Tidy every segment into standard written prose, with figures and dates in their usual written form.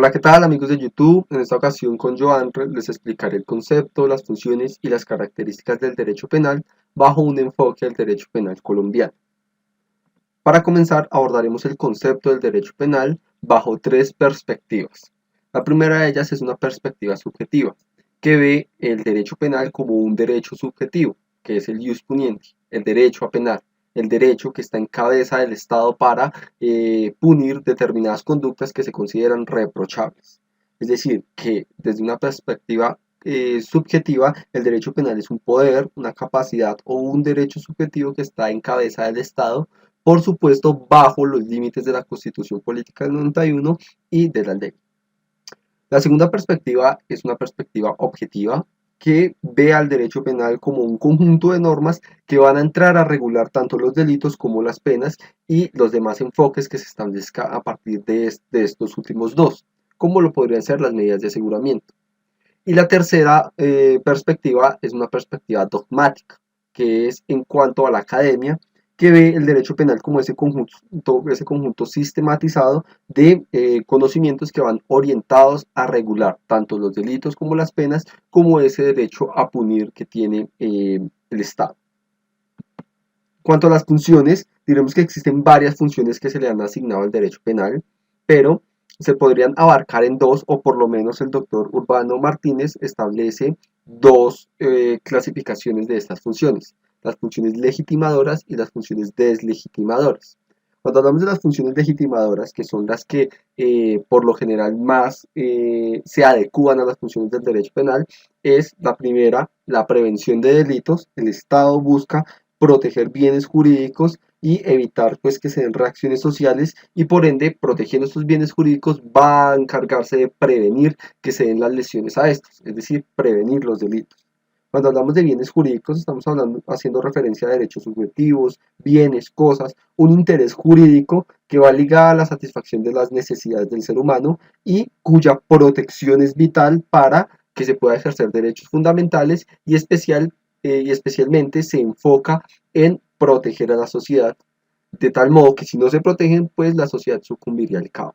Hola, ¿qué tal amigos de YouTube? En esta ocasión con Joan les explicaré el concepto, las funciones y las características del derecho penal bajo un enfoque del derecho penal colombiano. Para comenzar, abordaremos el concepto del derecho penal bajo tres perspectivas. La primera de ellas es una perspectiva subjetiva, que ve el derecho penal como un derecho subjetivo, que es el ius puniendi, el derecho a penar, el derecho que está en cabeza del Estado para punir determinadas conductas que se consideran reprochables. Es decir, que desde una perspectiva subjetiva, el derecho penal es un poder, una capacidad o un derecho subjetivo que está en cabeza del Estado, por supuesto bajo los límites de la Constitución Política del 91 y de la ley. La segunda perspectiva es una perspectiva objetiva que ve al derecho penal como un conjunto de normas que van a entrar a regular tanto los delitos como las penas y los demás enfoques que se establezcan a partir de estos últimos dos, como lo podrían ser las medidas de aseguramiento. Y la tercera perspectiva es una perspectiva dogmática, que es en cuanto a la academia, que ve el derecho penal como ese conjunto sistematizado de conocimientos que van orientados a regular tanto los delitos como las penas, como ese derecho a punir que tiene el Estado. Cuanto a las funciones, diremos que existen varias funciones que se le han asignado al derecho penal, pero se podrían abarcar en dos, o por lo menos el doctor Urbano Martínez establece dos clasificaciones de estas funciones: las funciones legitimadoras y las funciones deslegitimadoras. Cuando hablamos de las funciones legitimadoras, que son las que por lo general más se adecúan a las funciones del derecho penal, es la primera, la prevención de delitos. El Estado busca proteger bienes jurídicos y evitar pues que se den reacciones sociales, y por ende protegiendo estos bienes jurídicos va a encargarse de prevenir que se den las lesiones a estos, es decir, prevenir los delitos. Cuando hablamos de bienes jurídicos estamos haciendo referencia a derechos subjetivos, bienes, cosas, un interés jurídico que va ligado a la satisfacción de las necesidades del ser humano y cuya protección es vital para que se pueda ejercer derechos fundamentales, y especialmente se enfoca en proteger a la sociedad, de tal modo que si no se protegen, pues la sociedad sucumbiría al caos.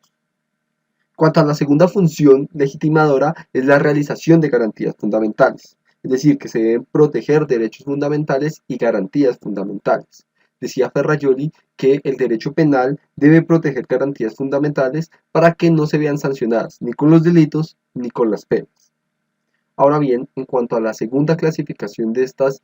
Cuanto a la segunda función legitimadora, es la realización de garantías fundamentales, es decir, que se deben proteger derechos fundamentales y garantías fundamentales. Decía Ferrajoli que el derecho penal debe proteger garantías fundamentales para que no se vean sancionadas ni con los delitos ni con las penas. Ahora bien, en cuanto a la segunda clasificación de estas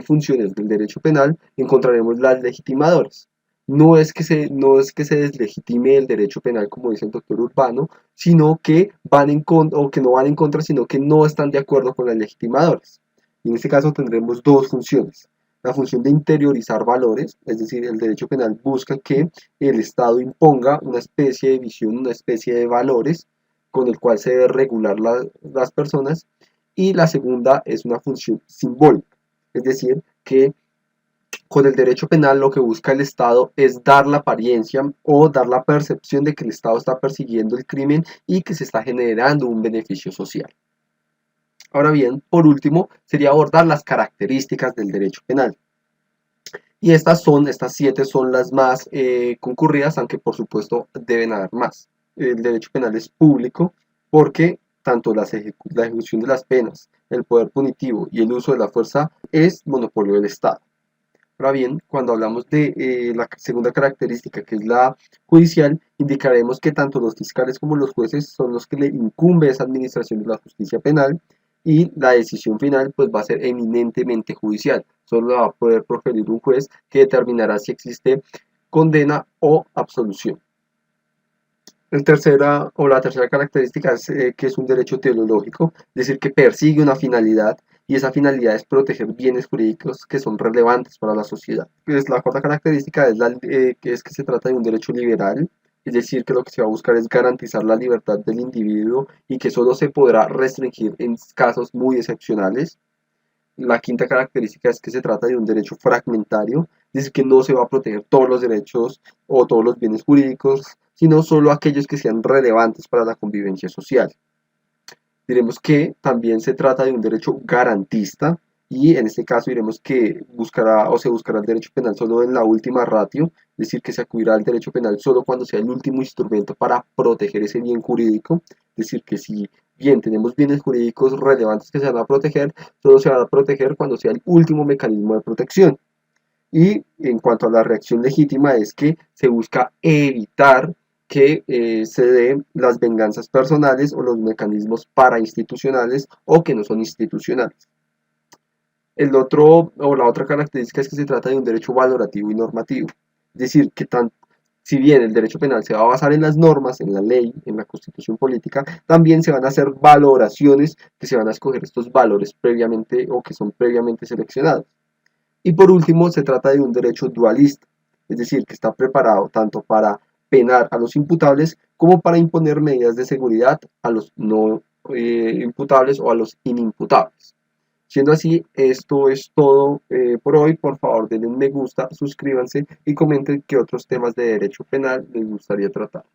funciones del derecho penal, encontraremos las legitimadoras. No es que se deslegitime el derecho penal, como dice el doctor Urbano, sino que van en contra, o que no van en contra, sino que no están de acuerdo con las legitimadoras. Y en este caso tendremos dos funciones. La función de interiorizar valores, es decir, el derecho penal busca que el Estado imponga una especie de visión, una especie de valores con el cual se debe regular las personas. Y la segunda es una función simbólica, es decir, que con el derecho penal lo que busca el Estado es dar la apariencia o dar la percepción de que el Estado está persiguiendo el crimen y que se está generando un beneficio social. Ahora bien, por último, sería abordar las características del derecho penal. Y estas siete son las más concurridas, aunque por supuesto deben haber más. El derecho penal es público porque tanto la ejecución de las penas, el poder punitivo y el uso de la fuerza es monopolio del Estado. Ahora bien, cuando hablamos de la segunda característica, que es la judicial, indicaremos que tanto los fiscales como los jueces son los que le incumbe esa administración de la justicia penal, y la decisión final pues va a ser eminentemente judicial. Solo la va a poder proferir un juez que determinará si existe condena o absolución. La tercera característica es que es un derecho teleológico, es decir, que persigue una finalidad, y esa finalidad es proteger bienes jurídicos que son relevantes para la sociedad. Pues la cuarta característica es que se trata de un derecho liberal, es decir, que lo que se va a buscar es garantizar la libertad del individuo y que solo se podrá restringir en casos muy excepcionales. La quinta característica es que se trata de un derecho fragmentario, es decir, que no se va a proteger todos los derechos o todos los bienes jurídicos, sino solo aquellos que sean relevantes para la convivencia social. Diremos que también se trata de un derecho garantista, y en este caso diremos que buscará o se buscará el derecho penal solo en la última ratio, es decir, que se acudirá al derecho penal solo cuando sea el último instrumento para proteger ese bien jurídico, es decir, que si bien tenemos bienes jurídicos relevantes que se van a proteger, solo se van a proteger cuando sea el último mecanismo de protección. Y en cuanto a la reacción legítima es que se busca evitar que se den las venganzas personales o los mecanismos parainstitucionales o que no son institucionales. El otro, o la otra característica es que se trata de un derecho valorativo y normativo. Es decir, que si bien el derecho penal se va a basar en las normas, en la ley, en la constitución política, también se van a hacer valoraciones que se van a escoger estos valores previamente o que son previamente seleccionados. Y por último, se trata de un derecho dualista, es decir, que está preparado tanto para penar a los imputables como para imponer medidas de seguridad a los no imputables o a los inimputables. Siendo así, esto es todo por hoy. Por favor, denle un me gusta, suscríbanse y comenten qué otros temas de derecho penal les gustaría tratar.